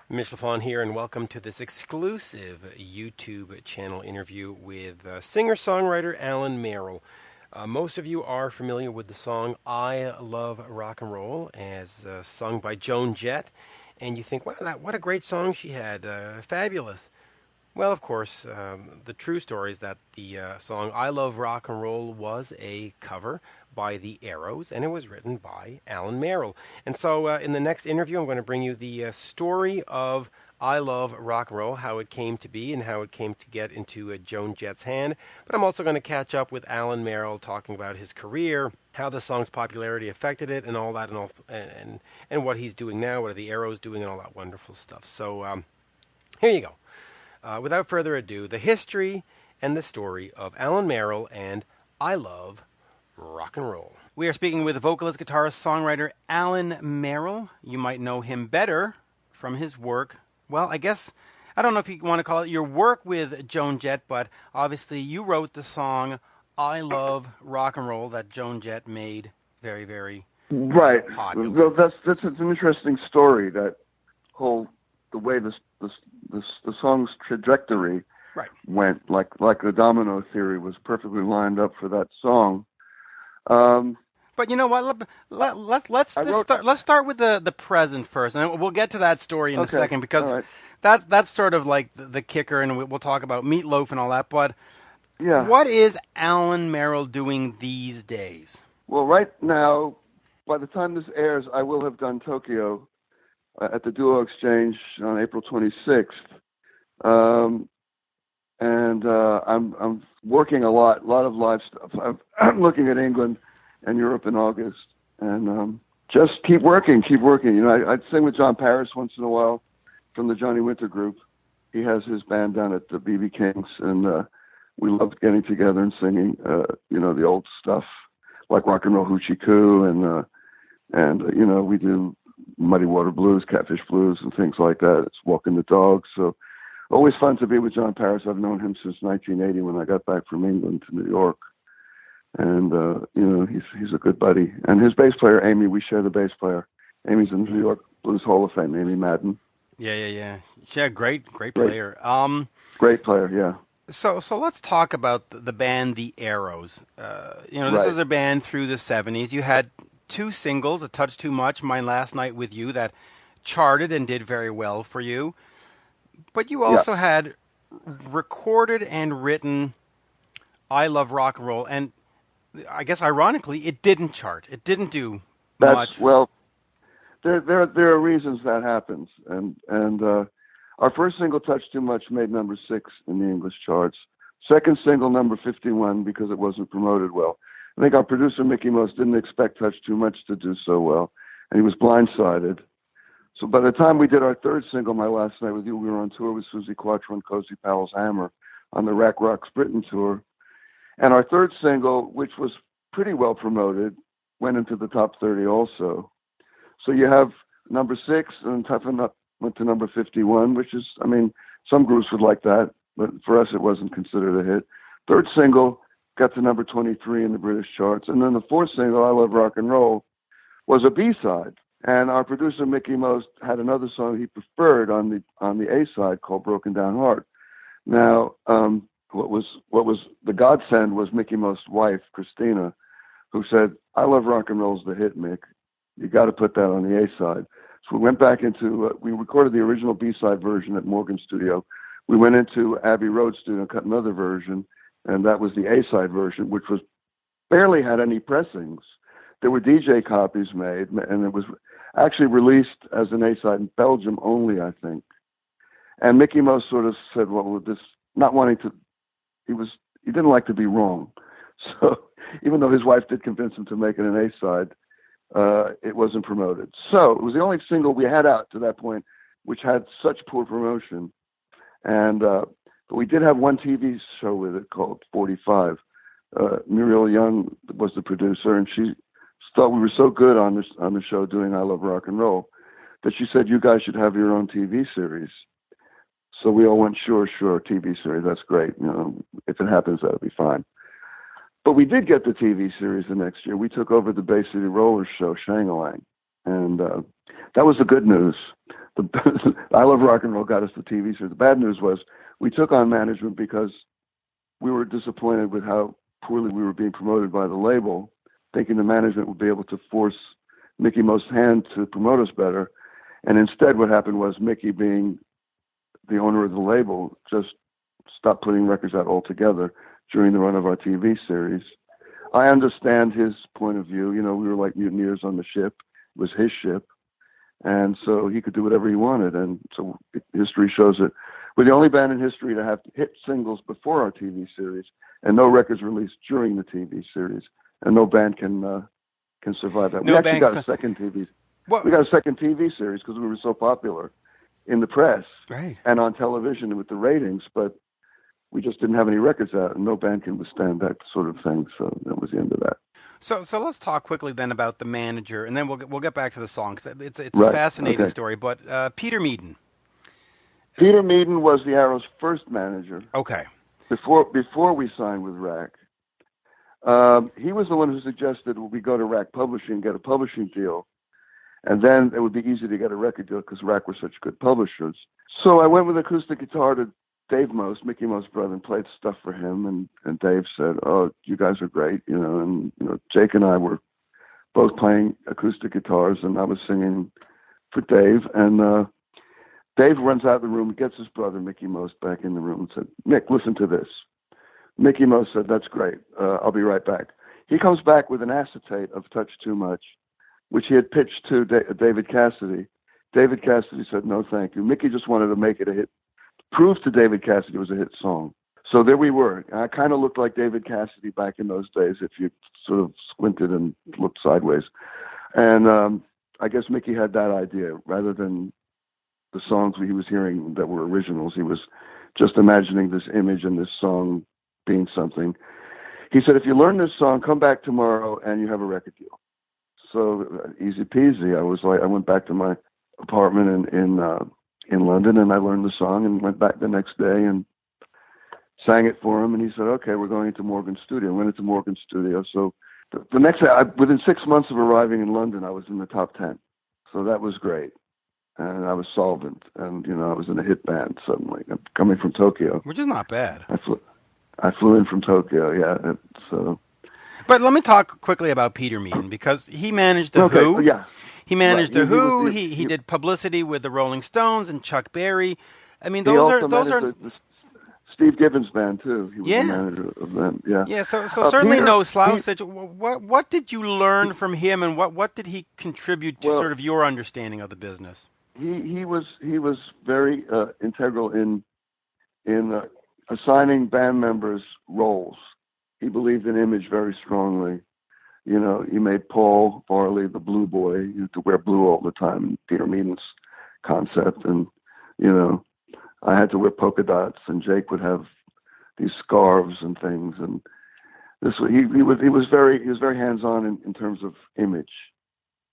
Mitch Lafon here, and welcome to this exclusive YouTube channel interview with singer-songwriter Alan Merrill. Most of you are familiar with the song "I Love Rock and Roll" as sung by Joan Jett, and you think, "Wow, what a great song she had! Fabulous!" Well, of course, the true story is that the song "I Love Rock and Roll" was a cover by the Arrows, and it was written by Alan Merrill. And so in the next interview, I'm going to bring you the story of "I Love Rock and Roll," how it came to be and how it came to get into Joan Jett's hand. But I'm also going to catch up with Alan Merrill, talking about his career, how the song's popularity affected it, and all that, and what he's doing now, what are the Arrows doing, and all that wonderful stuff. So here you go. Without further ado, the history and the story of Alan Merrill and "I Love Rock and Roll." We are speaking with vocalist, guitarist, songwriter Alan Merrill. You might know him better from his work. Well, I guess, I don't know if you want to call it your work with Joan Jett, but obviously you wrote the song "I Love Rock and Roll" that Joan Jett made very, very right. popular. Well, that's an interesting story. That whole the way the song's trajectory went, like the domino theory, was perfectly lined up for that song. But you know what? Let's start with the present first, and we'll get to that story in a second, because that's sort of like the kicker, and we'll talk about Meat Loaf and all that. But what is Alan Merrill doing these days? Well, right now, by the time this airs, I will have done Tokyo at the Duo Exchange on April 26th, and I'm working a lot of live stuff. I'm looking at England and Europe in August, and just keep working. You know, I'd sing with John Paris once in a while from the Johnny Winter Group. He has his band down at the BB King's, and we loved getting together and singing, you know, the old stuff like Rock and Roll Hoochie Coo, and you know, we do Muddy Water Blues, Catfish Blues, and things like that. It's Walking the Dog. So always fun to be with John Paris. I've known him since 1980 when I got back from England to New York. And, you know, he's a good buddy. And his bass player, Amy, we share the bass player. Amy's in the New York Blues Hall of Fame, Amy Maiden. Yeah. She's a great player. Great player, yeah. So let's talk about the band The Arrows. You know, this is a band through the 70s. You had two singles, "A Touch Too Much," "Mine Last Night with You," that charted and did very well for you. But you also had recorded and written "I Love Rock and Roll," and I guess ironically, it didn't chart. It didn't do much. Well, there are reasons that happens, and our first single, "Touch Too Much," made number 6 in the English charts. Second single, number 51, because it wasn't promoted well. I think our producer, Mickey Most, didn't expect "Touch Too Much" to do so well, and he was blindsided. So by the time we did our third single, "My Last Night with You," we were on tour with Susie Quattro and Cozy Powell's Hammer on the Rack Rocks Britain tour. And our third single, which was pretty well promoted, went into the top 30 also. So you have number 6, and Toughen Up went to number 51, which is, I mean, some groups would like that, but for us it wasn't considered a hit. Third single got to number 23 in the British charts. And then the fourth single, "I Love Rock and Roll," was a B-side. And our producer, Mickey Most, had another song he preferred on the A-side called "Broken Down Heart." Now, what was the godsend was Mickey Most's wife, Christina, who said, "I Love Rock and Roll's the hit, Mick. You got to put that on the A-side." So we went back into, we recorded the original B-side version at Morgan Studio. We went into Abbey Road Studio and cut another version, and that was the A-side version, which was barely had any pressings. There were DJ copies made, and it was actually released as an A-side in Belgium only, I think. And Mickey Most sort of said, well, with this, not wanting to, he didn't like to be wrong. So even though his wife did convince him to make it an A-side, it wasn't promoted. So it was the only single we had out to that point, which had such poor promotion. And but we did have one TV show with it called 45. Muriel Young was the producer, and she thought we were so good on the show doing "I Love Rock and Roll" that she said, "You guys should have your own TV series." So we all went, sure, TV series, that's great. You know, if it happens, that'll be fine. But we did get the TV series the next year. We took over the Bay City Rollers show, Shang-a-Lang. And that was the good news. I Love Rock and Roll got us the TV series. The bad news was we took on management because we were disappointed with how poorly we were being promoted by the label, thinking the management would be able to force Mickey Most's hand to promote us better. And instead what happened was Mickey, being the owner of the label, just stopped putting records out altogether during the run of our TV series. I understand his point of view. You know, we were like mutineers on the ship. It was his ship. And so he could do whatever he wanted. And so history shows it. We're the only band in history to have hit singles before our TV series and no records released during the TV series. And no band can survive that. We actually got a second TV. We got a second TV series because we were so popular in the press and on television with the ratings, but we just didn't have any records out, and no band can withstand that sort of thing. So that was the end of that. So let's talk quickly then about the manager, and then we'll get back to the song, because it's a fascinating story. But Peter Meade. Peter Meade was the Arrows' first manager. Okay. Before we signed with RAC, he was the one who suggested we go to RAC Publishing and get a publishing deal, and then it would be easy to get a record deal because RAC were such good publishers. So I went with acoustic guitar to Dave Most, Mickey Most's brother, and played stuff for him. And Dave said, "Oh, you guys are great," you know. And Jake and I were both playing acoustic guitars, and I was singing for Dave. And Dave runs out of the room, gets his brother Mickey Most back in the room, and said, "Mick, listen to this." Mickey Most said, "That's great. I'll be right back." He comes back with an acetate of Touch Too Much, which he had pitched to David Cassidy. David Cassidy said, "No, thank you." Mickey just wanted to make it a hit. Proved to David Cassidy it was a hit song. So there we were. I kind of looked like David Cassidy back in those days if you sort of squinted and looked sideways. And I guess Mickey had that idea. Rather than the songs he was hearing that were originals, he was just imagining this image and this song being something. He said, "If you learn this song, come back tomorrow and you have a record deal." So easy peasy. I went back to my apartment in London, and I learned the song and went back the next day and sang it for him. And he said, "Okay, we're going into Morgan's studio." I went into Morgan's studio. So the next day, within 6 months of arriving in London, I was in the top 10. So that was great. And I was solvent. And, I was in a hit band suddenly. I'm coming from Tokyo. Which is not bad. I flew in from Tokyo, yeah. But let me talk quickly about Peter Meade, because he managed The Who. Yeah. He managed The Who. He did publicity with the Rolling Stones and Chuck Berry. I mean, those are the Steve Gibbons band too. He was the manager of them. Yeah. Yeah. So certainly no slouch. What did you learn from him, and what did he contribute to sort of your understanding of the business? He was very integral in assigning band members roles. He believed in image very strongly. He made Paul Farley the blue boy. He used to wear blue all the time, in Peter Meade's concept. And, I had to wear polka dots, and Jake would have these scarves and things. And he was very hands-on in terms of image.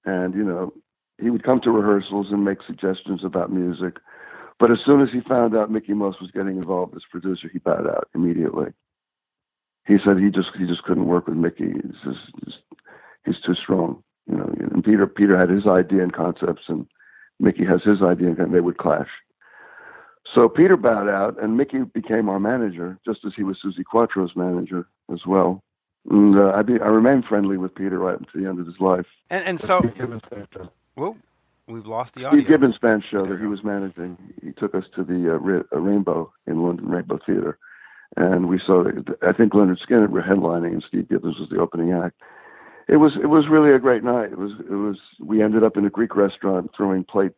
And, he would come to rehearsals and make suggestions about music. But as soon as he found out Mickey Most was getting involved as producer, he bowed out immediately. He said he just couldn't work with Mickey. He's too strong, And Peter had his idea and concepts, and Mickey has his idea, and they would clash. So Peter bowed out, and Mickey became our manager, just as he was Suzi Quatro's manager as well. And I remained friendly with Peter right until the end of his life. And so, whoa, we've lost the audio. Steve Gibbons' band show that he was managing. He took us to the Rainbow in London, Rainbow Theatre. And we saw that, I think Leonard Skinner were headlining, and Steve Gibbons was the opening act. It was really a great night. We ended up in a Greek restaurant throwing plates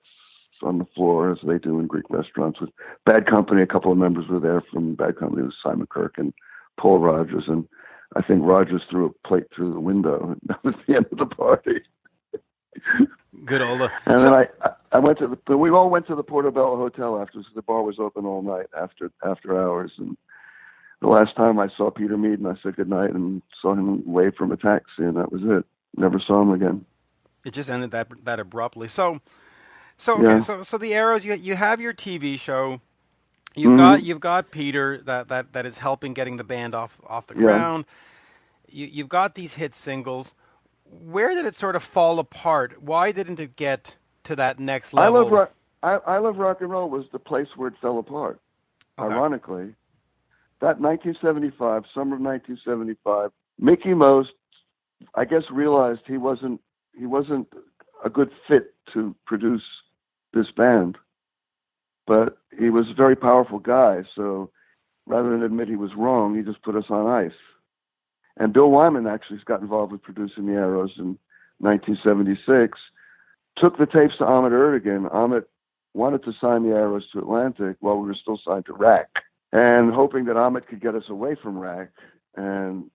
on the floor, as they do in Greek restaurants, with Bad Company. A couple of members were there from Bad Company. It was Simon Kirke and Paul Rodgers, and I think Rodgers threw a plate through the window, and that was the end of the party. Good old. And then I went to we all went to the Portobello Hotel afterwards. The bar was open all night after hours, and the last time I saw Peter Meade, and I said goodnight and saw him wave from a taxi, and that was it. Never saw him again. It just ended that abruptly. So the Arrows, you have your TV show. You've got Peter that is helping getting the band off the ground. You've got these hit singles. where did it sort of fall apart? Why didn't it get to that next I Love level? I Love Rock and Roll was the place where it fell apart. Okay. Ironically, that 1975, summer of 1975, Mickey Most, I guess, realized he wasn't a good fit to produce this band, but he was a very powerful guy. So rather than admit he was wrong, he just put us on ice. And Bill Wyman actually got involved with producing the Arrows in 1976. Took the tapes to Ahmet Ertegun. Ahmet wanted to sign the Arrows to Atlantic while we were still signed to RAC, and hoping that Ahmet could get us away from RAC. And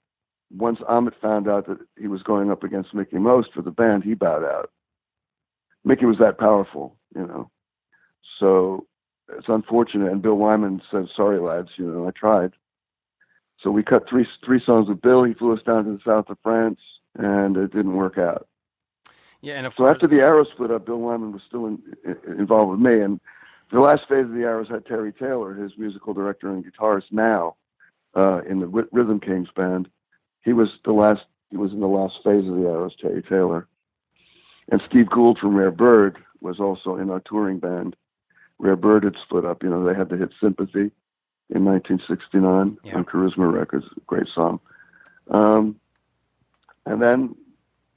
once Ahmet found out that he was going up against Mickey Most for the band, he bowed out. Mickey was that powerful, you know. So it's unfortunate. And Bill Wyman said, "Sorry, lads, you know, I tried." So we cut three songs with Bill. He flew us down to the south of France, and it didn't work out. Yeah, and of So course, after the Arrows split up, Bill Wyman was still involved with me. And the last phase of the Arrows had Terry Taylor, his musical director and guitarist now, in the Rhythm Kings band. He was in the last phase of the Arrows, Terry Taylor. And Steve Gould from Rare Bird was also in our touring band. Rare Bird had split up. You know, they had the hit Sympathy in 1969 on Charisma Records, a great song. And then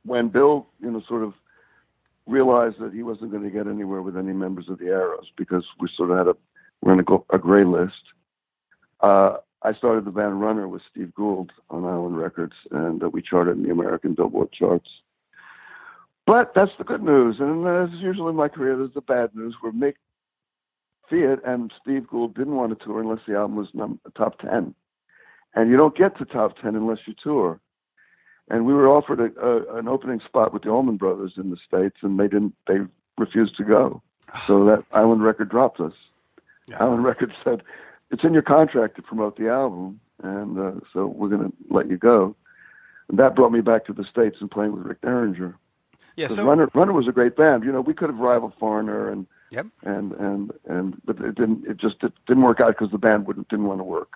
when Bill, you know, sort of realized that he wasn't going to get anywhere with any members of the Arrows because we sort of we're in a gray list, I started the band Runner with Steve Gould on Island Records, and we charted in the American Billboard charts. But that's the good news, and as usually in my career, there's the bad news where Mick Fiat and Steve Gould didn't want to tour unless the album was top 10. And you don't get to top 10 unless you tour. And we were offered an opening spot with the Allman Brothers in the States, and they refused to go. So that Island Record dropped us. Yeah. Island Record said, "It's in your contract to promote the album, and so we're going to let you go." And that brought me back to the States and playing with Rick Derringer. Yeah, so Runner was a great band. You know, we could have rivaled Foreigner and Yep. But it didn't. It just didn't work out because the band didn't want to work.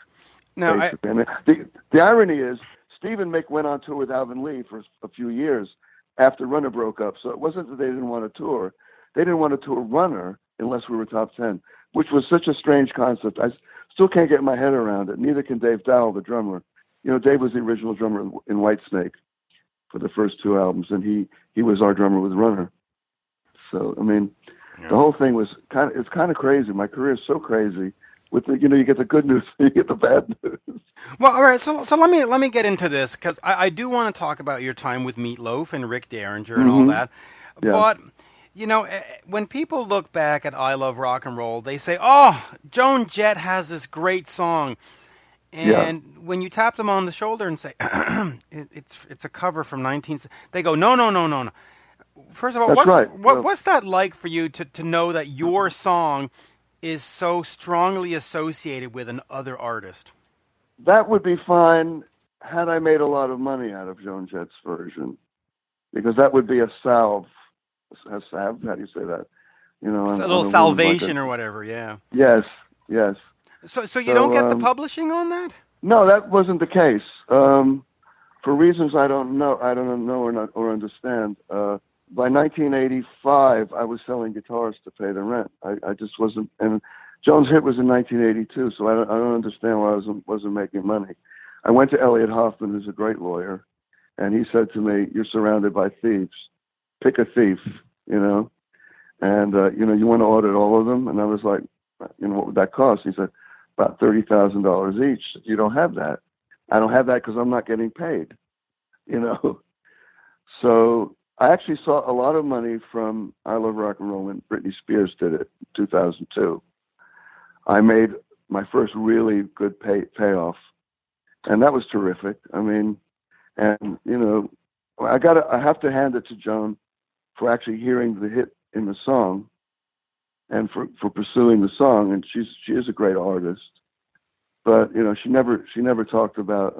No, the irony is Steve and Mick went on tour with Alvin Lee for a few years after Runner broke up. So it wasn't that they didn't want to tour; they didn't want to tour Runner unless we were top 10, which was such a strange concept. I still can't get my head around it. Neither can Dave Dowell, the drummer. You know, Dave was the original drummer in Whitesnake for the first two albums, and he was our drummer with Runner. So I mean. Yeah. The whole thing was it's kind of crazy. My career is so crazy. With you get the good news, you get the bad news. Well, all right. So let me get into this because I do want to talk about your time with Meat Loaf and Rick Derringer and all that. Yeah. But you know, when people look back at I Love Rock and Roll, they say, "Oh, Joan Jett has this great song," and when you tap them on the shoulder and say, "It's a cover from 19," they go, "No. First of all, what's that like for you to know that your song is so strongly associated with an other artist? That would be fine had I made a lot of money out of Joan Jett's version, because that would be a salve. A salve? How do you say that? You know, a little salvation or whatever. Yeah. Yes. So you don't get the publishing on that? No, that wasn't the case. For reasons I don't know or understand. By 1985, I was selling guitars to pay the rent. I just wasn't, and Joan's hit was in 1982, so I don't understand why I wasn't making money. I went to Elliot Hoffman, who's a great lawyer, and he said to me, "You're surrounded by thieves. Pick a thief, you know, and you want to audit all of them." And I was like, "What would that cost?" He said, "About $30,000 each." "You don't have that." "I don't have that because I'm not getting paid," you know. So I actually saw a lot of money from I Love Rock and Roll when Britney Spears did it in 2002. I made my first really good payoff, and that was terrific. I mean, and I have to hand it to Joan for actually hearing the hit in the song, and for pursuing the song. And she is a great artist, but she never talked about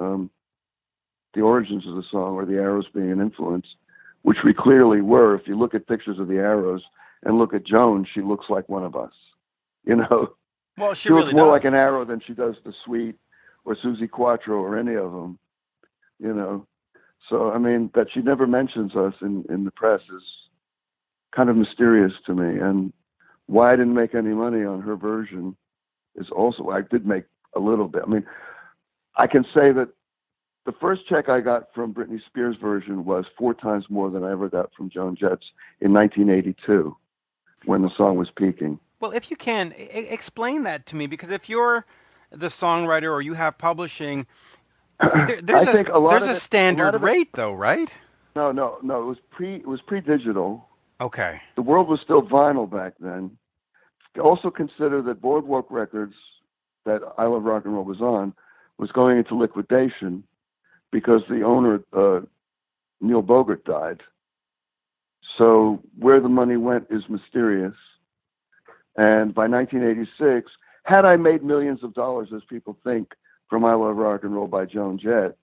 the origins of the song or the Arrows being an influence, which we clearly were. If you look at pictures of the Arrows and look at Joan, she looks like one of us, you know. Well, she looks really more does. like an Arrow than she does the Sweet or Susie Quattro or any of them, you know. So, I mean, that she never mentions us in the press is kind of mysterious to me. And why I didn't make any money on her version is also, I did make a little bit. I mean, I can say that the first check I got from Britney Spears' version was 4 times more than I ever got from Joan Jett's in 1982 when the song was peaking. Well, if you can, explain that to me, because if you're the songwriter or you have publishing, there's a standard rate, though, right? No. It was pre-digital. Okay. The world was still vinyl back then. Also consider that Boardwalk Records, that I Love Rock and Roll was on, was going into liquidation because the owner, Neil Bogart, died. So where the money went is mysterious. And by 1986, had I made millions of dollars, as people think, from I Love Rock and Roll by Joan Jett,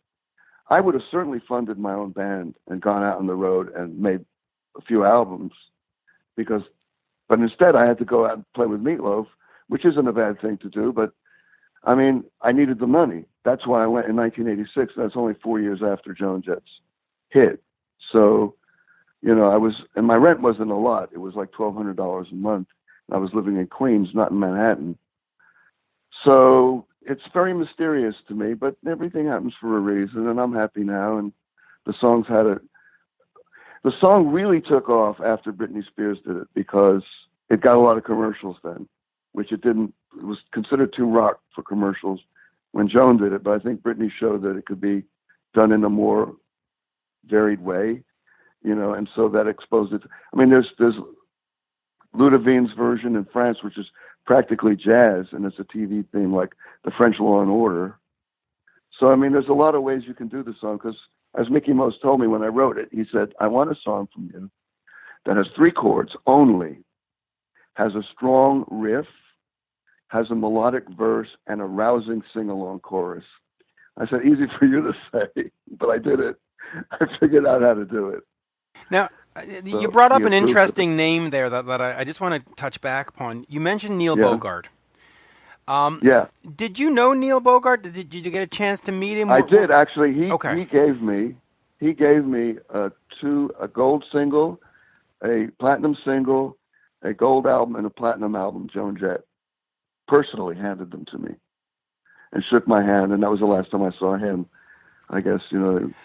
I would have certainly funded my own band and gone out on the road and made a few albums. But instead, I had to go out and play with Meat Loaf, which isn't a bad thing to do. But I mean, I needed the money. That's why I went in 1986. That's only 4 years after Joan Jett's hit. So, and my rent wasn't a lot. It was like $1,200 a month. I was living in Queens, not in Manhattan. So it's very mysterious to me, but everything happens for a reason, and I'm happy now. And the song really took off after Britney Spears did it because it got a lot of commercials then, which it didn't. It was considered too rock for commercials when Joan did it, but I think Britney showed that it could be done in a more varied way, and so that exposed it. I mean, there's Ludovines version in France, which is practically jazz, and it's a TV theme like the French Law and Order. So, I mean, there's a lot of ways you can do the song, because as Mickey Most told me when I wrote it, he said, I want a song from you that has 3 chords only, has a strong riff, has a melodic verse, and a rousing sing-along chorus. I said, easy for you to say, but I did it. I figured out how to do it. Now, you brought up an interesting name there that I just want to touch back upon. You mentioned Neil Bogart. Yeah. Did you know Neil Bogart? Did you get a chance to meet him? I did, actually. He gave me a gold single, a platinum single, a gold album, and a platinum album. Joan Jett personally handed them to me and shook my hand, and that was the last time I saw him. I guess,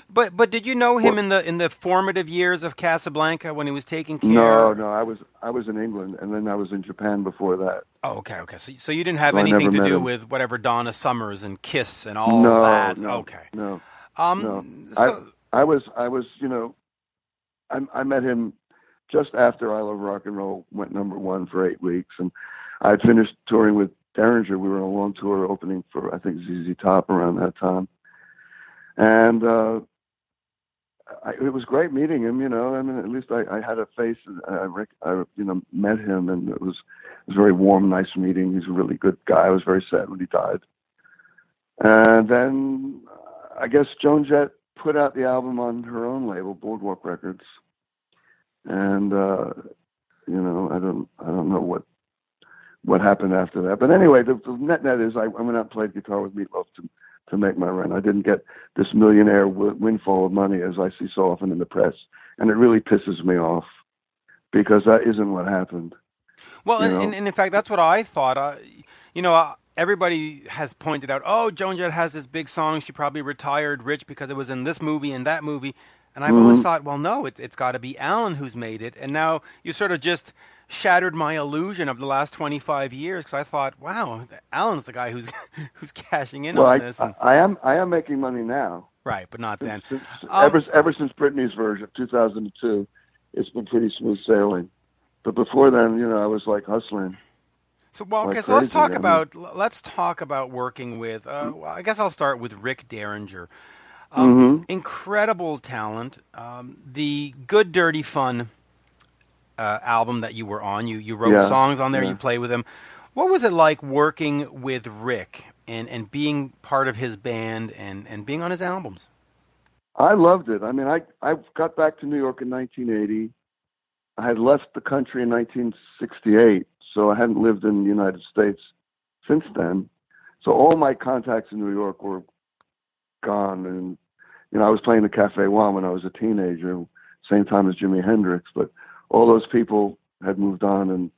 But did you know him in the formative years of Casablanca when he was taking care? No. I was in England, and then I was in Japan before that. Oh, okay. So you didn't have anything to do with whatever Donna Summers and Kiss and all that. No. Okay. No. So, I was. I met him just after I Love Rock and Roll went #1 for 8 weeks, and I had finished touring with Derringer. We were on a long tour opening for, I think, ZZ Top around that time. And it was great meeting him, I mean, at least I had a face, and I met him, and it was a very warm, nice meeting. He's a really good guy. I was very sad when he died. And then I guess Joan Jett put out the album on her own label, Boardwalk Records. And I don't know what happened after that. But anyway, the net is I went out and played guitar with Meat Loaf to make my rent. I didn't get this millionaire windfall of money as I see so often in the press, and it really pisses me off because that isn't what happened. Well, and in fact, that's what I thought. Everybody has pointed out, oh, Joan Jett has this big song. She probably retired rich because it was in this movie and that movie. And I've always thought, well, no, it's got to be Alan who's made it. And now you sort of just shattered my illusion of the last 25 years, because I thought, wow, Alan's the guy who's cashing in on this. I am making money now. Right, but not then. Ever since Britney's version, 2002, it's been pretty smooth sailing. But before then, I was like hustling. So, so let's talk about working with. I guess I'll start with Rick Derringer. Incredible talent. The Good Dirty Fun album that you were on, you wrote songs on there. You play with him. What was it like working with Rick and being part of his band and being on his albums? I loved it. I mean, I got back to New York in 1980. I had left the country in 1968, so I hadn't lived in the United States since then. So all my contacts in New York were gone, and I was playing the Cafe One when I was a teenager, same time as Jimi Hendrix, but all those people had moved on, and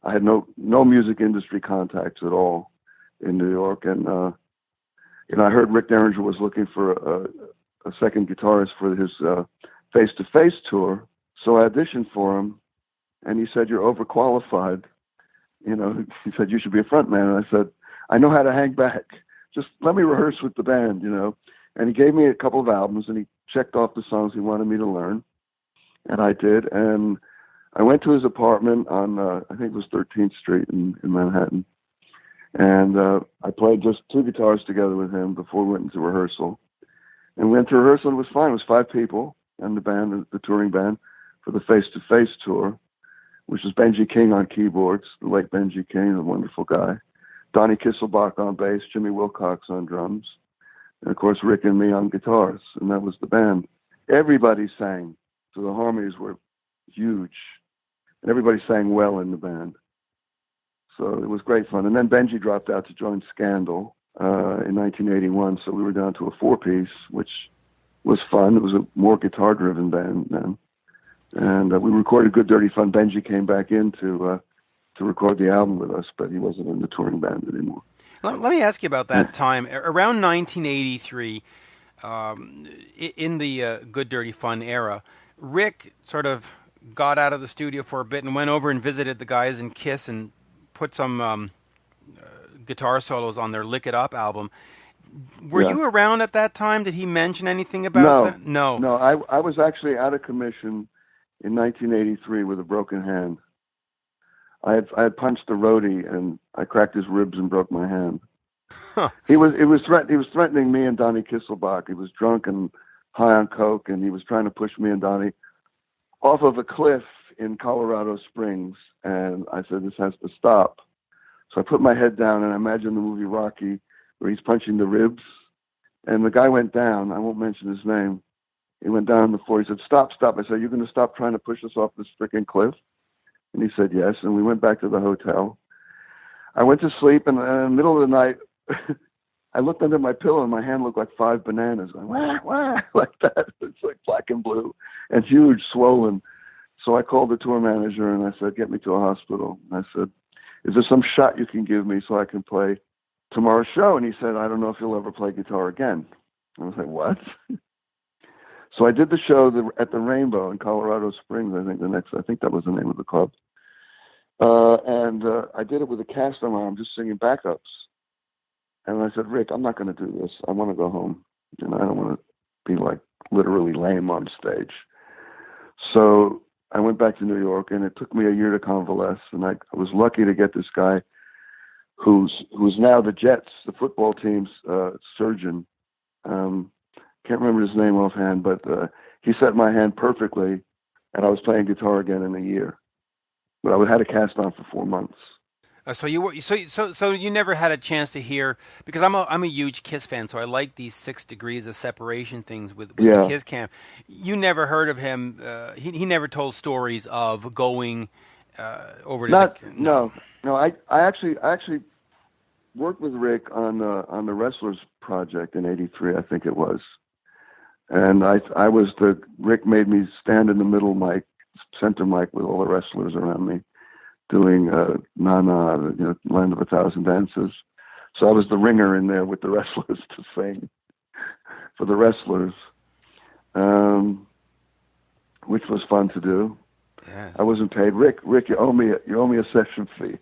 I had no music industry contacts at all in New York. And I heard Rick Derringer was looking for a second guitarist for his face-to-face tour, so I auditioned for him, and he said, "You're overqualified." He said, "You should be a front man." And I said, "I know how to hang back. Just let me rehearse with the band, And he gave me a couple of albums, and he checked off the songs he wanted me to learn, and I did. And I went to his apartment on, I think it was 13th Street in Manhattan, and I played just two guitars together with him before we went into rehearsal. And we went to rehearsal, and it was fine. It was 5 people and the band, the touring band, for the face-to-face tour, which was Benji King on keyboards, the late Benji King, a wonderful guy, Donnie Kisselbach on bass, Jimmy Wilcox on drums, and of course Rick and me on guitars, and that was the band. Everybody sang, so the harmonies were huge, and everybody sang well in the band. So it was great fun. And then Benji dropped out to join Scandal in 1981, so we were down to a 4-piece, which was fun. It was a more guitar-driven band then. And we recorded Good Dirty Fun. Benji came back in to record the album with us, but he wasn't in the touring band anymore. Let me ask you about that time. Around 1983, in the Good Dirty Fun era, Rick sort of got out of the studio for a bit and went over and visited the guys in Kiss and put some guitar solos on their Lick It Up album. Were you around at that time? Did he mention anything about that? No. I was actually out of commission in 1983 with a broken hand. I had punched a roadie and I cracked his ribs and broke my hand. Huh. He was threatening me and Donnie Kisselbach. He was drunk and high on coke, and he was trying to push me and Donnie off of a cliff in Colorado Springs. And I said, "This has to stop." So I put my head down and I imagined the movie Rocky, where he's punching the ribs, and the guy went down. I won't mention his name. He went down on the floor. He said, "Stop, stop." I said, "You're going to stop trying to push us off this freaking cliff?" And he said, "Yes." And we went back to the hotel. I went to sleep, and in the middle of the night, I looked under my pillow, and my hand looked like 5 bananas, going, wah, wah, like that. It's like black and blue and huge, swollen. So I called the tour manager, and I said, "Get me to a hospital." And I said, "Is there some shot you can give me so I can play tomorrow's show?" And he said, "I don't know if you'll ever play guitar again." I was like, "What?" So I did the show at the Rainbow in Colorado Springs. I think that was the name of the club. And I did it with a cast on my arm, just singing backups. And I said, "Rick, I'm not going to do this. I want to go home. I don't want to be like literally lame on stage." So I went back to New York, and it took me a year to convalesce. And I was lucky to get this guy who's now the Jets, the football team's surgeon. Can't remember his name offhand, but he set my hand perfectly, and I was playing guitar again in a year. But I had a cast on for 4 months. So you never had a chance to hear, because I'm a huge Kiss fan, so I like these 6 degrees of separation things with the Kiss camp. You never heard of him? He never told stories of going over to No. I actually worked with Rick on the Wrestlers project in '83, I think it was, and Rick made me stand in the middle mic, center mic, with all the wrestlers around me, doing Nana, Land of a Thousand Dances. So I was the ringer in there with the wrestlers to sing for the wrestlers, which was fun to do. Yes. I wasn't paid. Rick, you owe me a session fee.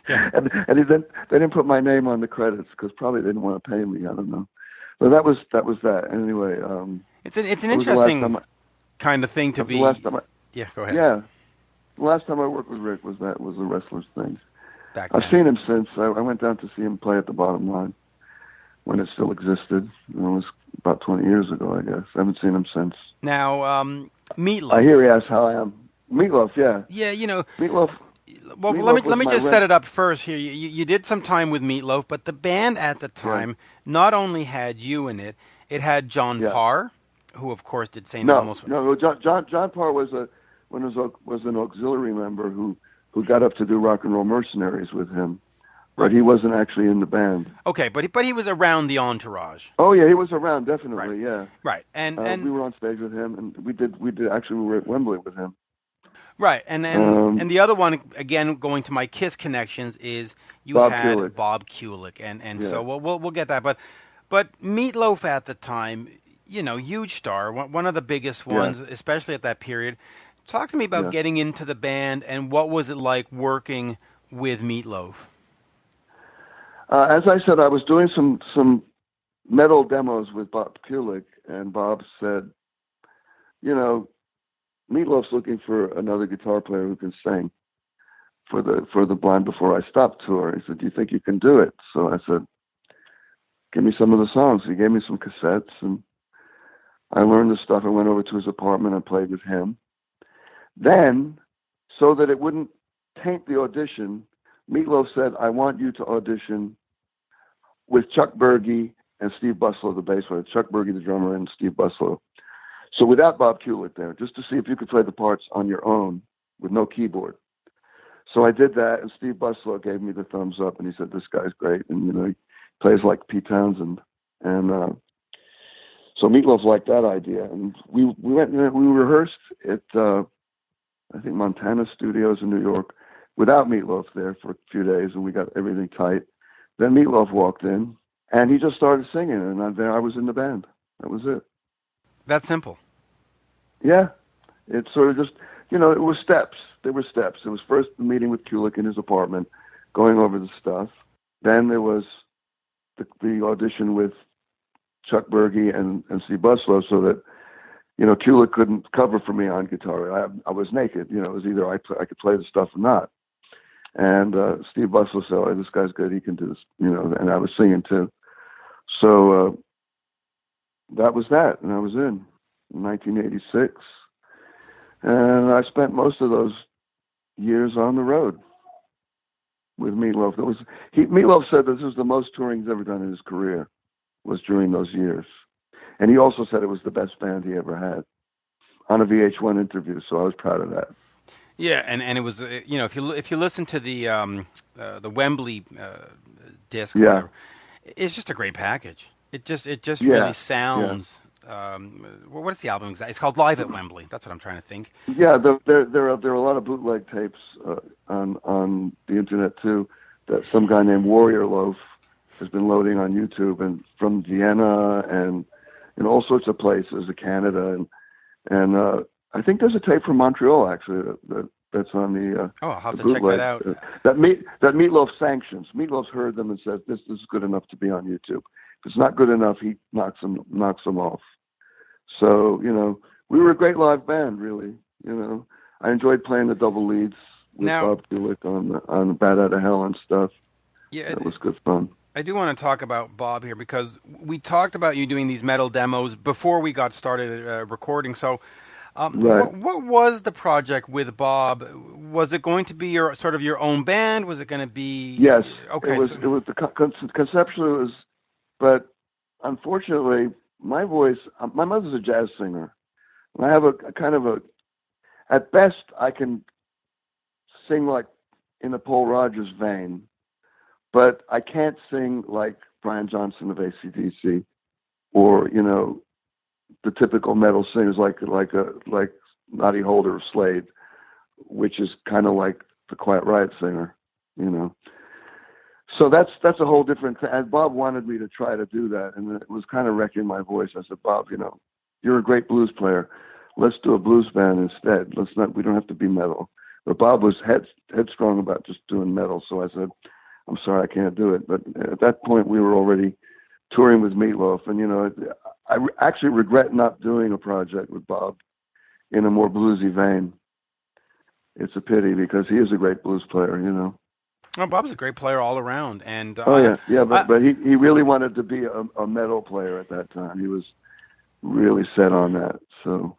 Yeah. And they didn't put my name on the credits because probably they didn't want to pay me. I don't know. But that was that. Anyway, it's an interesting kind of thing to be. Go ahead. Yeah. The last time I worked with Rick was the Wrestlers thing. I've seen him since. I went down to see him play at the Bottom Line when it still existed. It was about 20 years ago, I guess. I haven't seen him since. Now, Meat Loaf. I hear he asks how I am. Meat Loaf, yeah. Yeah, Meat Loaf. Well, let me just set it up first here. You did some time with Meat Loaf, but the band at the time not only had you in it, it had John Parr, who of course did St. Elmo's. No, John Parr was an auxiliary member who got up to do Rock and Roll Mercenaries with him but he wasn't actually in the band. Okay, but he was around the entourage. Oh yeah, he was around definitely. Right. Yeah, right, and we were on stage with him, and we did actually we were at Wembley with him. Right, and the other one, again, going to my Kiss connections, is you Bob had Kulick. Bob Kulick, and Yeah. so we'll get that, but Meat Loaf at the time, huge star, one of the biggest ones, especially at that period. Talk to me about getting into the band and what was it like working with Meat Loaf. As I said, I was doing some metal demos with Bob Kulick, and Bob said, Meat Loaf's looking for another guitar player who can sing for the Blind Before I Stop tour. He said, "Do you think you can do it?" So I said, "Give me some of the songs." He gave me some cassettes, and I learned the stuff. I went over to his apartment and played with him. Then, so that it wouldn't taint the audition, Meat Loaf said, "I want you to audition with Chuck Berge and Steve Buslow, the bass player. Chuck Berge, the drummer, and Steve Buslow. So without Bob Kulick there, just to see if you could play the parts on your own with no keyboard." So I did that, and Steve Buslow gave me the thumbs up, and he said, "This guy's great," and he plays like Pete Townsend, and so Meat Loaf liked that idea, and we went and we rehearsed at I think Montana Studios in New York without Meat Loaf there for a few days, and we got everything tight. Then Meat Loaf walked in, and he just started singing, and I was in the band. That was it. That simple. Yeah, it sort of just, it was steps. There were steps. It was first the meeting with Kulick in his apartment, going over the stuff. Then there was the audition with Chuck Berge and Steve Buslow, so that, Kulick couldn't cover for me on guitar. I was naked. It was either I could play the stuff or not. And Steve Buslow said, "Oh, this guy's good. He can do this," and I was singing too. So that was that, and I was in 1986. And I spent most of those years on the road with Meat Loaf. Meat Loaf said this was the most touring he's ever done in his career, was during those years. And he also said it was the best band he ever had on a VH1 interview, so I was proud of that. Yeah, and it was, if you listen to the Wembley disc, whatever, it's just a great package. It just really sounds. Yeah. What's the album exactly? It's called Live at Wembley. That's what I'm trying to think. Yeah, there are a lot of bootleg tapes on the internet too. That some guy named Warrior Loaf has been loading on YouTube, and from Vienna and in all sorts of places, Canada, and I think there's a tape from Montreal actually that's on the. I'll have to bootleg. check that out. That Meat Loaf sanctions. Meat Loaf's heard them and says this is good enough to be on YouTube. If it's not good enough, he knocks them off. So we were a great live band, really. I enjoyed playing the double leads with Bob Kulick on Bat Out of Hell and stuff. Yeah, that was good fun. I do want to talk about Bob here because we talked about you doing these metal demos before we got started recording. So, right. What was the project with Bob? Was it going to be your own band? Was it going to be? Yes. Okay. It was conceptually it was, but unfortunately, my voice. My mother's a jazz singer, and I have a kind of a. At best, I can sing like in a Paul Rodgers vein. But I can't sing like Brian Johnson of AC/DC, or the typical metal singers like Noddy Holder of Slade, which is kind of like the Quiet Riot singer, So that's a whole different thing. And Bob wanted me to try to do that, and it was kind of wrecking my voice. I said, "Bob, you're a great blues player. Let's do a blues band instead. We don't have to be metal." But Bob was headstrong about just doing metal, so I said, "I'm sorry, I can't do it." But at that point, we were already touring with Meat Loaf, and I actually regret not doing a project with Bob in a more bluesy vein. It's a pity because he is a great blues player, Well, Bob's a great player all around, and but he really wanted to be a metal player at that time. He was really set on that. So,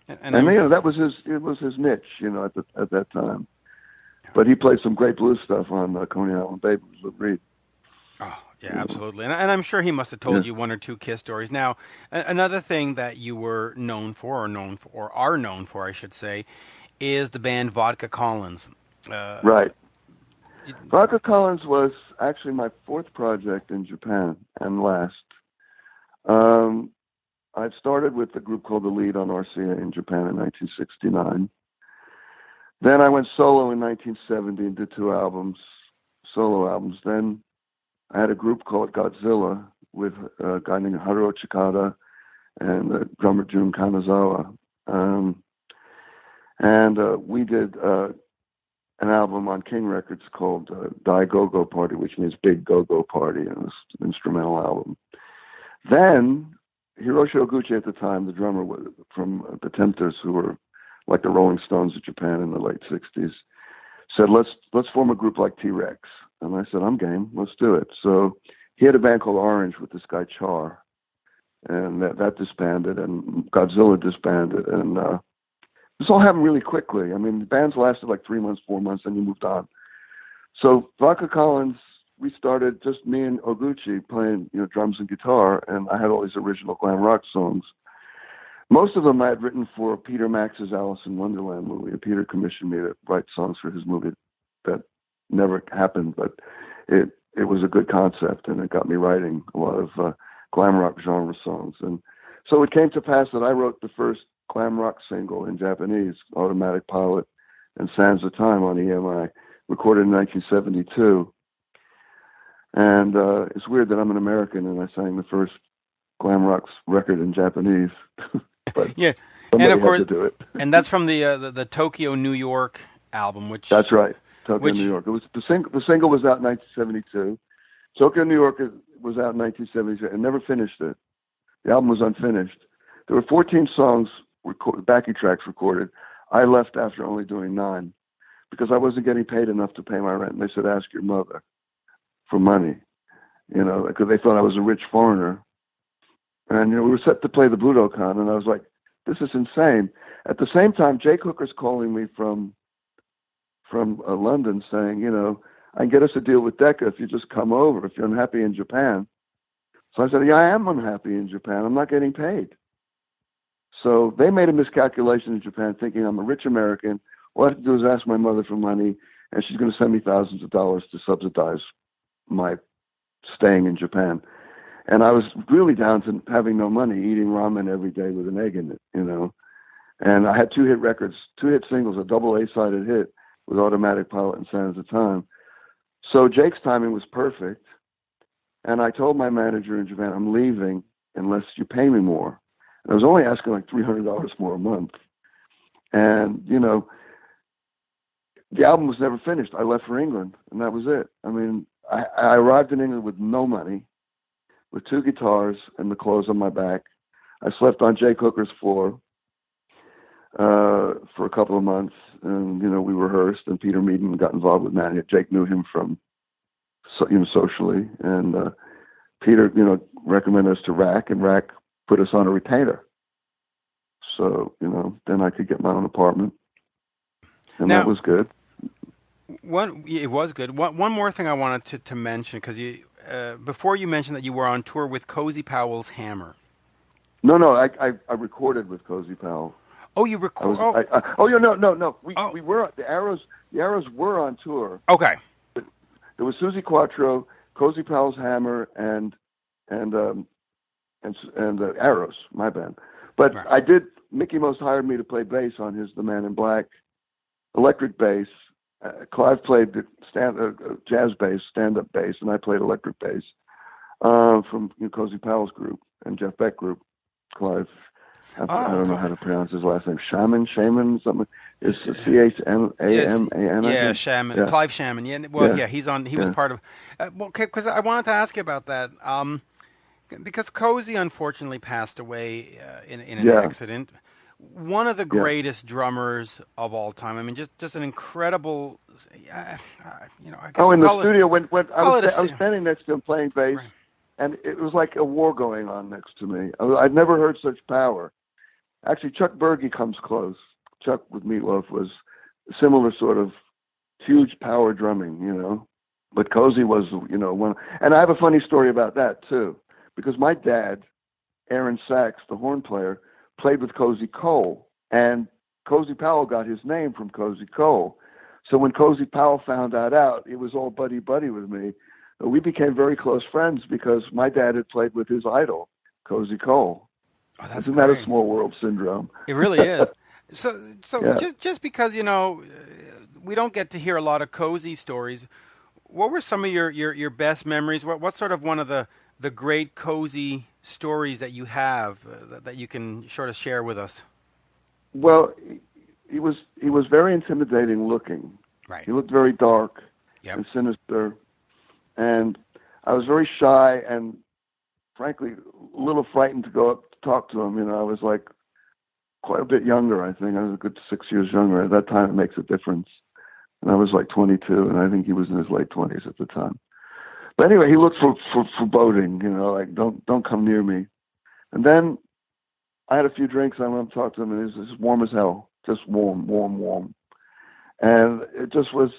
and that was his niche, at that time. But he played some great blues stuff on Coney Island Baby with Reed. Oh, yeah, absolutely. And I'm sure he must have told you one or two Kiss stories. Now, another thing that you were known for, or are known for, I should say, is the band Vodka Collins. Right. Vodka Collins was actually my fourth project in Japan and last. I started with a group called The Lead on RCA in Japan in 1969. Then I went solo in 1970 and did two solo albums. Then I had a group called Godzilla with a guy named Haruo Chikada and drummer Jun Kanazawa. We did an album on King Records called Dai Go-Go Party, which means Big Go-Go Party, and it's an instrumental album. Then Hiroshi Oguchi at the time, the drummer from the Tempters, who were like the Rolling Stones of Japan in the late 60s, said, let's form a group like T-Rex. And I said, I'm game, let's do it. So he had a band called Orange with this guy Char, and that disbanded, and Godzilla disbanded, and this all happened really quickly. I mean, the bands lasted like 3 months, 4 months, and you moved on. So Vodka Collins, we started just me and Oguchi playing, drums and guitar, and I had all these original glam rock songs. Most of them I had written for Peter Max's Alice in Wonderland movie. And Peter commissioned me to write songs for his movie that never happened, but it was a good concept, and it got me writing a lot of glam rock genre songs. And so it came to pass that I wrote the first glam rock single in Japanese, Automatic Pilot and Sands of Time on EMI, recorded in 1972. And it's weird that I'm an American and I sang the first glam rock record in Japanese. But yeah, and of course, do it. And that's from the Tokyo, New York album, which that's right, Tokyo, New York. It was the single was out in 1972. Tokyo, New York was out in 1972, and never finished it. The album was unfinished. There were 14 songs, backing tracks recorded. I left after only doing 9 because I wasn't getting paid enough to pay my rent. And they said, "Ask your mother for money," because they thought I was a rich foreigner. And we were set to play the Budokan, and I was like, "This is insane." At the same time, Jake Hooker's calling me from London, saying, "I can get us a deal with Decca if you just come over if you're unhappy in Japan." So I said, "Yeah, I am unhappy in Japan. I'm not getting paid." So they made a miscalculation in Japan, thinking I'm a rich American. All I have to do is ask my mother for money, and she's going to send me thousands of dollars to subsidize my staying in Japan. And I was really down to having no money, eating ramen every day with an egg in it, And I had 2 hit records, 2 hit singles, a double A-sided hit with Automatic Pilot and Sands of Time. So Jake's timing was perfect. And I told my manager in Japan, I'm leaving unless you pay me more. And I was only asking like $300 more a month. And, the album was never finished. I left for England, and that was it. I mean, I arrived in England with no money, with 2 guitars and the clothes on my back. I slept on Jake Hooker's floor for a couple of months, and we rehearsed. And Peter Meade got involved with Matt. Jake knew him from, socially, and Peter, recommended us to Rack, and Rack put us on a retainer. So then I could get my own apartment, and that was good. It was good. One more thing I wanted to mention, because before you mentioned that you were on tour with Cozy Powell's Hammer. No, I recorded with Cozy Powell. Oh, you recorded? No. We were the Arrows were on tour. Okay. There was Susie Quattro, Cozy Powell's Hammer, and Arrows, my band. But right. Mickey Most hired me to play bass on his The Man in Black electric bass. Clive played the jazz bass, stand-up bass, and I played electric bass from Cozy Powell's group and Jeff Beck group. Clive, I don't know how to pronounce his last name. Shaman, something. It's Chaman. Yeah, Shaman. Yeah. Clive Shaman. Yeah. Well, yeah. He's on. He was part of. Because I wanted to ask you about that. Because Cozy unfortunately passed away in an accident. One of the greatest drummers of all time. I mean, just an incredible. I guess in the studio when I was standing next to him playing bass, right. And it was like a war going on next to me. I'd never heard such power. Actually, Chuck Berge comes close. Chuck with Meat Loaf was a similar sort of huge power drumming, But Cozy was, one. And I have a funny story about that too, because my dad, Aaron Sachs, the horn player, played with Cozy Cole, and Cozy Powell got his name from Cozy Cole. So when Cozy Powell found that out, it was all buddy-buddy with me. We became very close friends because my dad had played with his idol, Cozy Cole. Oh, that's Isn't great. that a small world syndrome? It really is. So Yeah. just because, we don't get to hear a lot of Cozy stories, what were some of your best memories? What's sort of one of the great Cozy stories that you have that you can sort of share with us? Well, he was very intimidating looking. Right. He looked very dark and sinister, and I was very shy and, frankly, a little frightened to go up to talk to him. I was like quite a bit younger. I think I was a good 6 years younger. At that time, it makes a difference. And I was like 22, and I think he was in his late 20s at the time. But anyway, he looked foreboding. Like don't come near me. And then I had a few drinks. I went up to talk to him, and he was just warm as hell, just warm. And it just was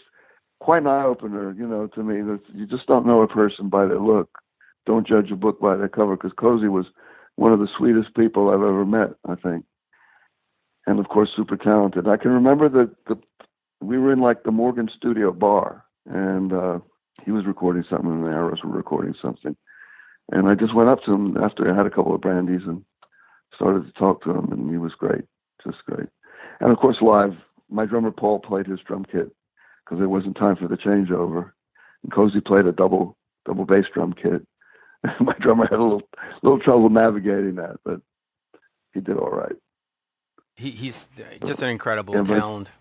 quite an eye opener, to me. That you just don't know a person by their look. Don't judge a book by their cover, because Cozy was one of the sweetest people I've ever met, I think. And of course, super talented. I can remember that we were in like the Morgan Studio bar, and he was recording something, and the Arrows were recording something. And I just went up to him after I had a couple of brandies and started to talk to him, and he was great, just great. And of course, live, my drummer Paul played his drum kit because it wasn't time for the changeover, and Cozy played a double bass drum kit. My drummer had a little trouble navigating that, but he did all right. He's just an incredible talent.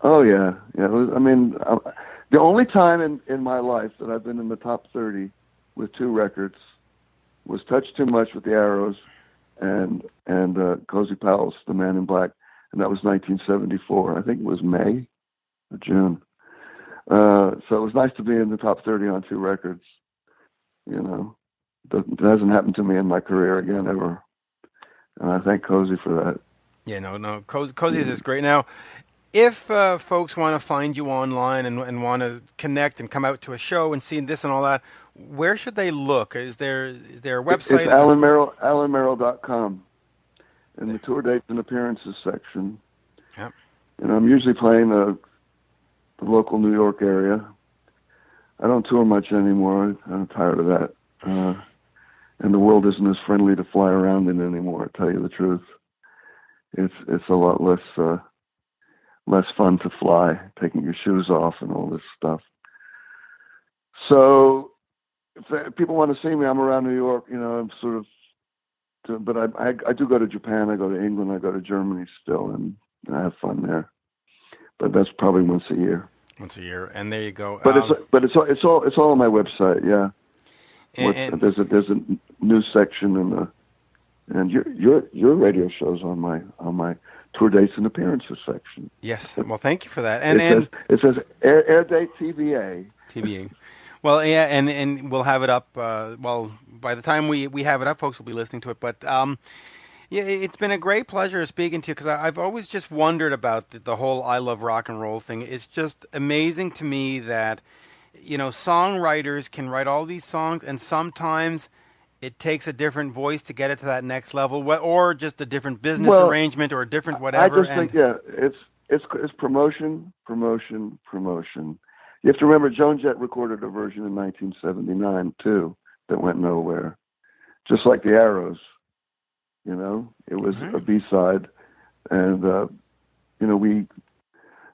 Oh yeah. The only time in my life that I've been in the top 30 with 2 records was Touch Too Much with the Arrows and Cozy Powell's The Man in Black, and that was 1974. I think it was May or June. So it was nice to be in the top 30 on 2 records. It hasn't happened to me in my career again ever, and I thank Cozy for that. Yeah, no, Cozy is great. Now, if folks want to find you online and want to connect and come out to a show and see this and all that, where should they look? Is there a website? It's alanmerrill.com, in the tour dates and appearances section. Yeah. I'm usually playing the local New York area. I don't tour much anymore. I'm tired of that. And the world isn't as friendly to fly around in anymore, to tell you the truth. It's a lot less fun to fly, taking your shoes off and all this stuff. So if people want to see me, I'm around New York, I'm sort of, but I do go to Japan, I go to England, I go to Germany still, and I have fun there. But that's probably once a year. Once a year, and there you go. But it's all on my website, yeah. And there's a news section and your radio show's on my tour dates and appearances section. Yes, well, thank you for that. It says air date TBA. TBA. Well, yeah, and we'll have it up. By the time we have it up, folks will be listening to it. But yeah, it's been a great pleasure speaking to you, because I've always just wondered about the whole I Love Rock and Roll thing. It's just amazing to me that songwriters can write all these songs, and sometimes it takes a different voice to get it to that next level, or just a different business arrangement or a different whatever. I just think, it's promotion. You have to remember, Joan Jett recorded a version in 1979 too that went nowhere, just like the Arrows. It was a B-side, and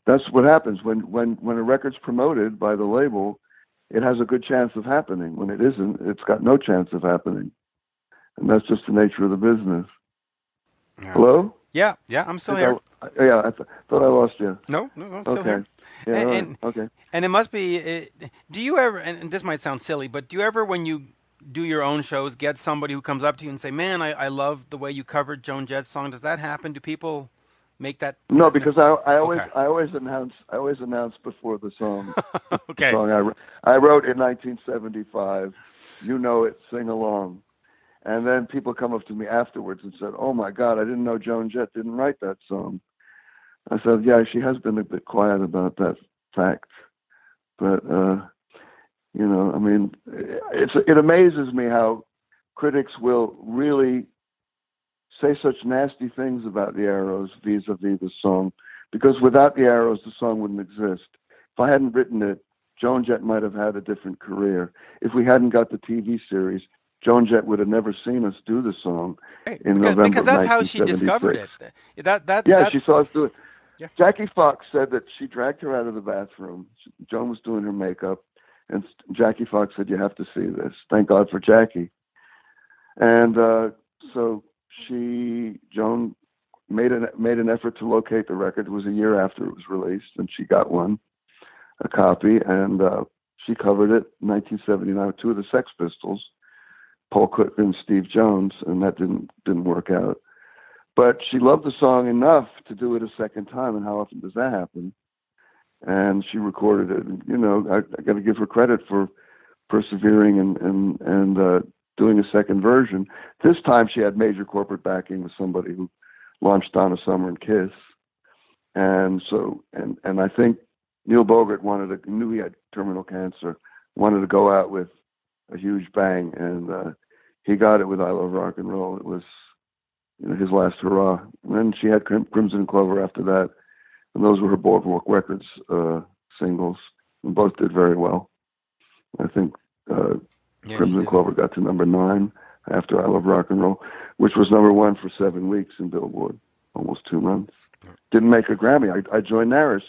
that's what happens when a record's promoted by the label. It has a good chance of happening. When it isn't, it's got no chance of happening. And that's just the nature of the business. Yeah. Hello? Yeah, I'm still here. I thought I lost you. No, I'm still here. Yeah, okay. And it must be, do you ever, and this might sound silly, but do you ever, when you do your own shows, get somebody who comes up to you and say, man, I love the way you covered Joan Jett's song? Does that happen? Do people make that? No, because I always announce before the song. Okay. The song I wrote in 1975. Sing along. And then people come up to me afterwards and said, "Oh my God, I didn't know Joan Jett didn't write that song." I said, "Yeah, she has been a bit quiet about that fact, but it amazes me how critics will really say such nasty things about the Arrows vis-a-vis the song because without the arrows, the song wouldn't exist. If I hadn't written it, Joan Jett might have had a different career. If we hadn't got the TV series, Joan Jett would have never seen us do the song in November because that's of 1976. how she discovered it. She saw us do it. Yeah. Jackie Fox said that she dragged her out of the bathroom. Joan was doing her makeup, and Jackie Fox said, "You have to see this." Thank God for Jackie. And so Joan made an effort to locate the record. It was a year after it was released, and she got a copy, and she covered it in 1979 with two of the Sex Pistols, Paul Cook and Steve Jones, and that didn't work out. But she loved the song enough to do it a second time, and how often does that happen? And she recorded it. And, I got to give her credit for persevering and doing a second version. This time she had major corporate backing with somebody who launched Donna Summer and Kiss. And so, and I think Neil Bogart knew he had terminal cancer, wanted to go out with a huge bang, and he got it with I Love Rock and Roll. It was his last hurrah. And then she had Crimson Clover after that, and those were her Boardwalk Records singles, and both did very well. I think Crimson Clover got to number 9 after I Love Rock and Roll, which was number 1 for 7 weeks in Billboard, almost 2 months. Didn't make a Grammy. I joined NARAS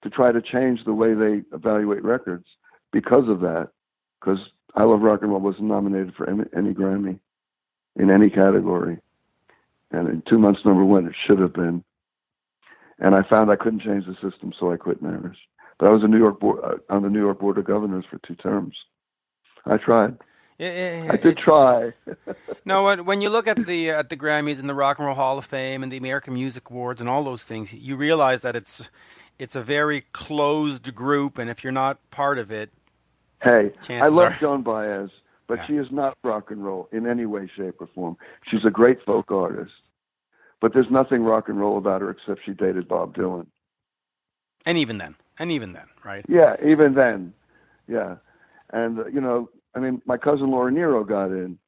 to try to change the way they evaluate records because of that, because I Love Rock and Roll wasn't nominated for any Grammy in any category. And in 2 months, number 1, it should have been. And I found I couldn't change the system, so I quit NARAS. But I was on the New York Board of Governors for 2 terms. I tried. I did try. No, when you look at the Grammys and the Rock and Roll Hall of Fame and the American Music Awards and all those things, you realize that it's a very closed group, and if you're not part of it, hey, I love Joan Baez, but she is not rock and roll in any way, shape, or form. She's a great folk artist, but there's nothing rock and roll about her except she dated Bob Dylan. And even then, right? Yeah, even then, yeah. And my cousin Laura Nero got in,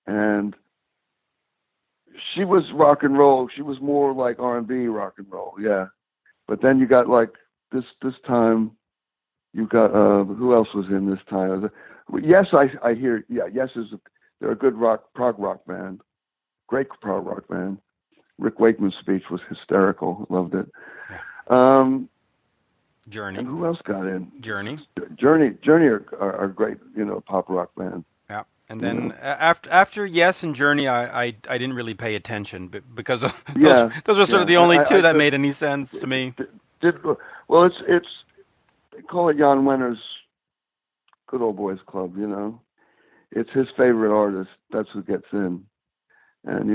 and she was rock and roll. She was more like R&B rock and roll, yeah. But then you got like this time. You got who else was in this time? Yes, I hear. Yeah, Yes they're a good prog rock band, great prog rock band. Rick Wakeman's speech was hysterical. Loved it. Yeah. Journey. And who else got in? Journey are great, pop rock band. Yeah. And then after Yes and Journey, I didn't really pay attention because those were sort of the only two that made any sense to me. Well, it's they call it Jan Wenner's Good Old Boys Club. It's his favorite artist. That's who gets in. And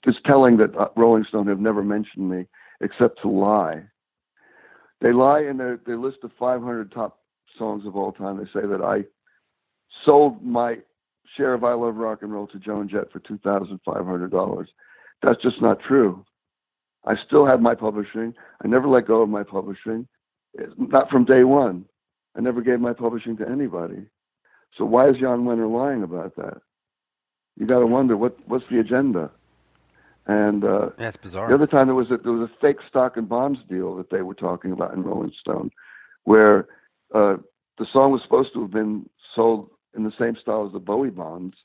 it's telling that Rolling Stone have never mentioned me except to lie. They lie in their list of 500 top songs of all time. They say that I sold my share of I Love Rock and Roll to Joan Jett for $2,500. That's just not true. I still have my publishing. I never let go of my publishing. Not from day one. I never gave my publishing to anybody. So why is Jan Wenner lying about that? You got to wonder what's the agenda. And that's bizarre. The other time there was a fake stock and bonds deal that they were talking about in Rolling Stone, where the song was supposed to have been sold in the same style as the Bowie bonds.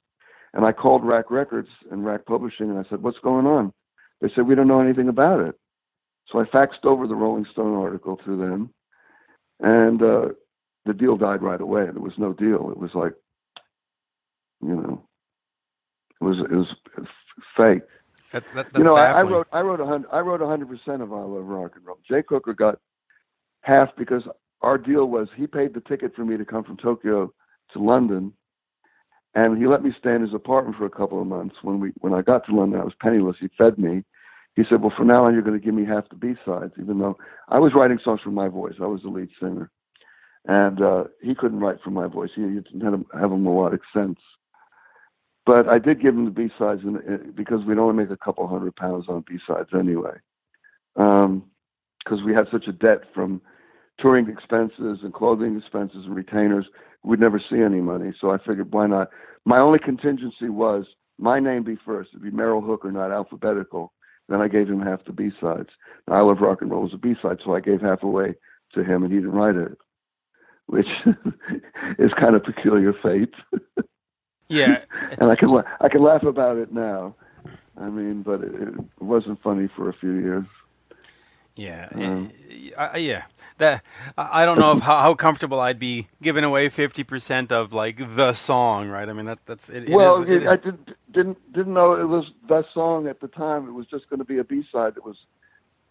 And I called Rack Records and Rack Publishing, and I said, "What's going on?" They said, "We don't know anything about it." So I faxed over the Rolling Stone article to them, and the deal died right away. There was no deal. It was like, it was fake. That's I wrote 100% of I Love Rock and Roll. Jay Cooker got half because our deal was he paid the ticket for me to come from Tokyo to London, and he let me stay in his apartment for a couple of months. When I got to London, I was penniless. He fed me. He said, "Well, from now on, you're going to give me half the B-sides," even though I was writing songs for my voice. I was the lead singer, and he couldn't write for my voice. He didn't have a melodic sense. But I did give him the B-sides because we'd only make a couple £100 on B-sides anyway. Because we had such a debt from touring expenses and clothing expenses and retainers, we'd never see any money. So I figured, why not? My only contingency was my name be first. It'd be Merrill Hooker, not alphabetical. then I gave him half the B-sides. I Love Rock and Roll was a B-side, so I gave half away to him, and he didn't write it, which is kind of peculiar fate. Yeah. And I can laugh about it now. I mean, but it wasn't funny for a few years. Yeah, yeah. That I don't know how comfortable I'd be giving away 50% of like the song, right? I mean, that's it. Well, I didn't know it was the song at the time. It was just going to be a B-side that was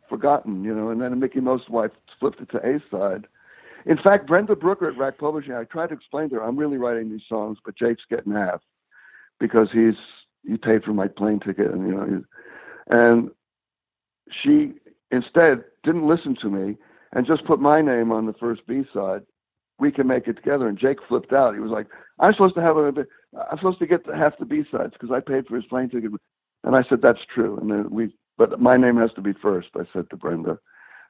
forgotten, you know. And then Mickey Most's wife flipped it to A-side. In fact, Brenda Brooker at Rack Publishing, I tried to explain to her, I'm really writing these songs, but Jake's getting half because he paid for my plane ticket, and you know, and she instead didn't listen to me and just put my name on the first B-side. We Can Make It Together, and Jake flipped out. He was like, I'm supposed to get half the B-sides because I paid for his plane ticket. And I said, that's true. And then but my name has to be first, I said to Brenda.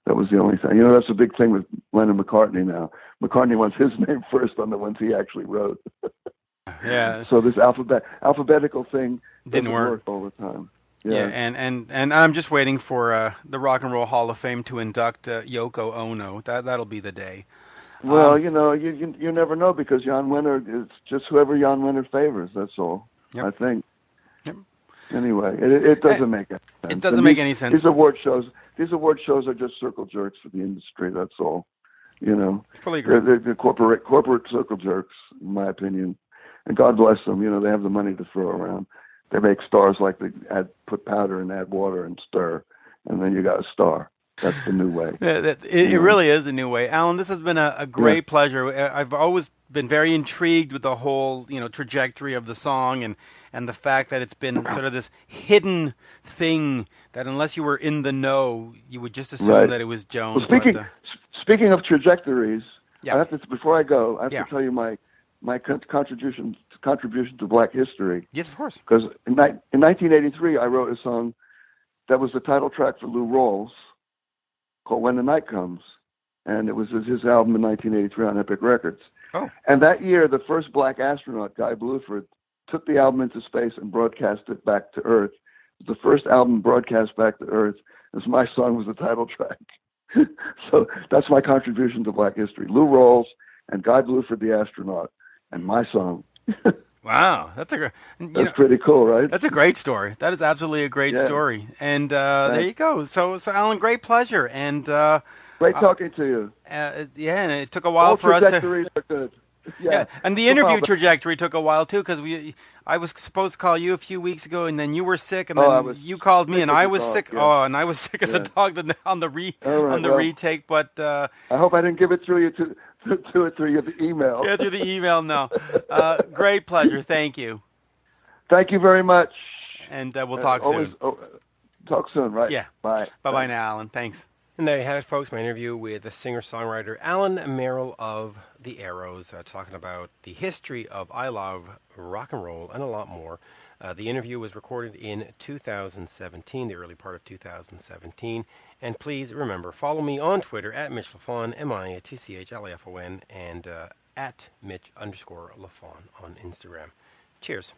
That was the only thing. You know, that's a big thing with Lennon McCartney now. McCartney wants his name first on the ones he actually wrote. Yeah. So this alphabetical thing didn't work all the time. Yeah, and I'm just waiting for the Rock and Roll Hall of Fame to induct Yoko Ono. That'll be the day. Well, you know, you never know because Jan Wenner, it's just whoever Jan Wenner favors. That's all. Yep. I think. Yep. Anyway, it doesn't make any sense. It doesn't make any sense. These award shows are just circle jerks for the industry. That's all. You know, fully agree. They're corporate circle jerks, in my opinion. And God bless them. You know, they have the money to throw around. They make stars like they put powder and add water and stir, and then you got a star. That's the new way. It really is a new way. Alan, this has been a great pleasure. I've always been very intrigued with the whole, you know, trajectory of the song and the fact that it's been sort of this hidden thing that unless you were in the know, you would just assume that it was Joan. Well, speaking of trajectories, before I go, I have to tell you my contribution to Black history. Yes, of course. Because in 1983, I wrote a song that was the title track for Lou Rawls called When the Night Comes. And it was his album in 1983 on Epic Records. Oh. And that year, the first black astronaut, Guy Bluford, took the album into space and broadcast it back to Earth. It was the first album broadcast back to Earth, as my song was the title track. So that's my contribution to Black history. Lou Rawls and Guy Bluford, the astronaut, and my song. Wow, that's pretty cool, right? That's a great story. That is absolutely a great story. And there you go. So Alan, great pleasure, and great talking to you. And it took a while for us to. Trajectories are good. Yeah, and the interview trajectory took a while too because I was supposed to call you a few weeks ago, and then you were sick, and then you called me, and I was sick. Yeah. Oh, and I was sick as a dog on the retake. But I hope I didn't give it through you through the email. Yeah, through the email. No, great pleasure. Thank you. Thank you very much. And we'll talk soon. Talk soon, right? Yeah. Bye. Bye now, Alan. Thanks. And there you have it, folks, my interview with the singer-songwriter Alan Merrill of The Arrows, talking about the history of I Love Rock and Roll and a lot more. The interview was recorded in 2017, the early part of 2017. And please remember, follow me on Twitter at Mitch Lafon, MITCHLAFON, and at Mitch_Lafon on Instagram. Cheers.